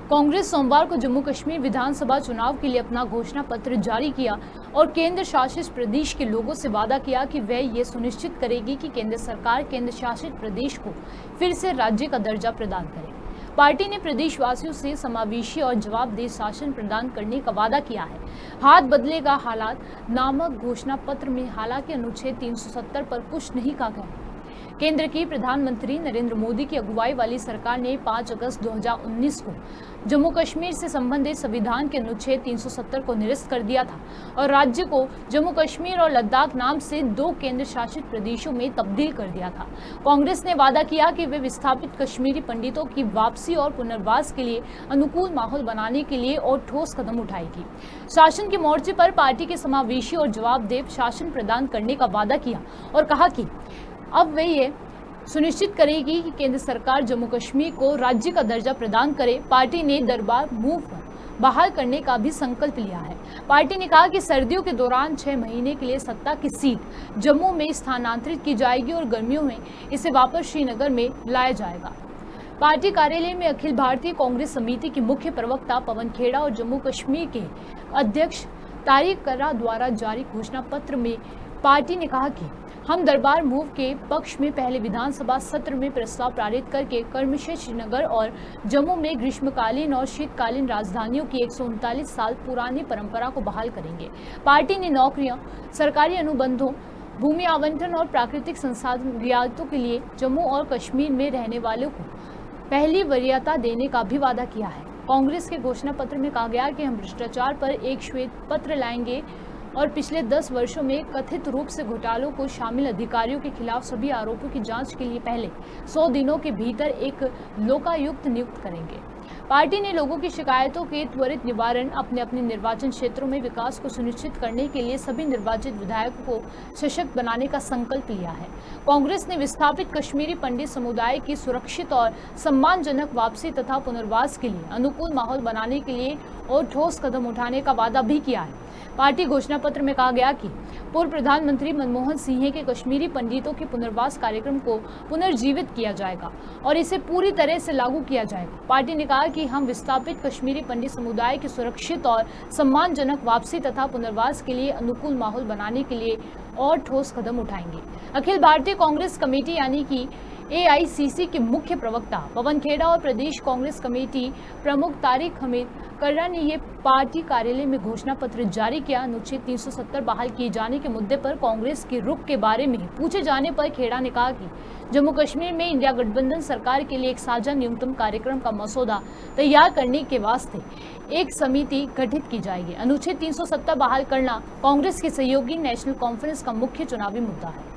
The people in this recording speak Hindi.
कांग्रेस सोमवार को जम्मू कश्मीर विधानसभा चुनाव के लिए अपना घोषणा पत्र जारी किया और केंद्र शासित प्रदेश के लोगों से वादा किया कि वह ये सुनिश्चित करेगी कि केंद्र सरकार केंद्र शासित प्रदेश को फिर से राज्य का दर्जा प्रदान करे। पार्टी ने प्रदेशवासियों से समावेशी और जवाबदेह शासन प्रदान करने का वादा किया है। हाथ बदलेगा हालात नामक घोषणा पत्र में हालांकि अनुच्छेद 370 पर कुछ नहीं कहा गया। केंद्र की प्रधानमंत्री नरेंद्र मोदी की अगुवाई वाली सरकार ने 5 अगस्त 2019 को जम्मू कश्मीर से संबंधित संविधान के अनुच्छेद 370 को निरस्त कर दिया था और राज्य को जम्मू कश्मीर और लद्दाख नाम से 2 केंद्र शासित प्रदेशों में तब्दील कर दिया था। कांग्रेस ने वादा किया कि वे विस्थापित कश्मीरी पंडितों की वापसी और पुनर्वास के लिए अनुकूल माहौल बनाने के लिए और ठोस कदम उठाएगी। शासन के मोर्चे पर पार्टी के समावेशी और जवाबदेह शासन प्रदान करने का वादा किया और कहा कि अब वे ये सुनिश्चित करेगी कि केंद्र सरकार जम्मू कश्मीर को राज्य का दर्जा प्रदान करे। पार्टी ने दरबार मूव बहाल करने का भी संकल्प लिया है। पार्टी ने कहा कि सर्दियों के दौरान 6 महीने के लिए सत्ता की सीट जम्मू में स्थानांतरित की जाएगी और गर्मियों में इसे वापस श्रीनगर में लाया जाएगा। पार्टी कार्यालय में अखिल भारतीय कांग्रेस समिति के मुख्य प्रवक्ता पवन खेड़ा और जम्मू कश्मीर के अध्यक्ष तारिक कर्रा द्वारा जारी घोषणा पत्र में पार्टी ने कहा कि हम दरबार मूव के पक्ष में पहले विधानसभा सत्र में प्रस्ताव पारित करके कर्मशेष श्रीनगर और जम्मू में ग्रीष्मकालीन और शीतकालीन राजधानियों की 139 साल पुरानी परंपरा को बहाल करेंगे। पार्टी ने नौकरियां, सरकारी अनुबंधों, भूमि आवंटन और प्राकृतिक संसाधन रियायतों के लिए जम्मू और कश्मीर में रहने वालों को पहली वरीयता देने का भी वादा किया है। कांग्रेस के घोषणा पत्र में कहा गया कि हम भ्रष्टाचार पर एक श्वेत पत्र लाएंगे और पिछले 10 वर्षों में कथित रूप से घोटालों को शामिल अधिकारियों के खिलाफ सभी आरोपों की जांच के लिए पहले 100 दिनों के भीतर एक लोकायुक्त नियुक्त करेंगे। पार्टी ने लोगों की शिकायतों के त्वरित निवारण, अपने अपने निर्वाचन क्षेत्रों में विकास को सुनिश्चित करने के लिए सभी निर्वाचित विधायकों को सशक्त बनाने का संकल्प लिया है। कांग्रेस ने विस्थापित कश्मीरी पंडित समुदाय की सुरक्षित और सम्मानजनक वापसी तथा पुनर्वास के लिए अनुकूल माहौल बनाने के लिए और ठोस कदम उठाने का वादा भी किया है। पार्टी घोषणा पत्र में कहा गया कि पूर्व प्रधानमंत्री मनमोहन सिंह के कश्मीरी पंडितों के पुनर्वास कार्यक्रम को पुनर्जीवित किया जाएगा और इसे पूरी तरह से लागू किया जाएगा। पार्टी ने कहा कि हम विस्थापित कश्मीरी पंडित समुदाय की सुरक्षित और सम्मानजनक वापसी तथा पुनर्वास के लिए अनुकूल माहौल बनाने के लिए और ठोस कदम उठाएंगे। अखिल भारतीय कांग्रेस कमेटी यानी कि AICC के मुख्य प्रवक्ता पवन खेड़ा और प्रदेश कांग्रेस कमेटी प्रमुख तारिक हमीद कर्रा ने ये पार्टी कार्यालय में घोषणा पत्र जारी किया। अनुच्छेद 370 बहाल किए जाने के मुद्दे पर कांग्रेस के रुख के बारे में पूछे जाने पर खेड़ा ने कहा कि जम्मू कश्मीर में इंडिया गठबंधन सरकार के लिए एक साझा न्यूनतम कार्यक्रम का मसौदा तैयार करने के वास्ते एक समिति गठित की जाएगी। अनुच्छेद 370 बहाल करना कांग्रेस के सहयोगी नेशनल कॉन्फ्रेंस का मुख्य चुनावी मुद्दा है।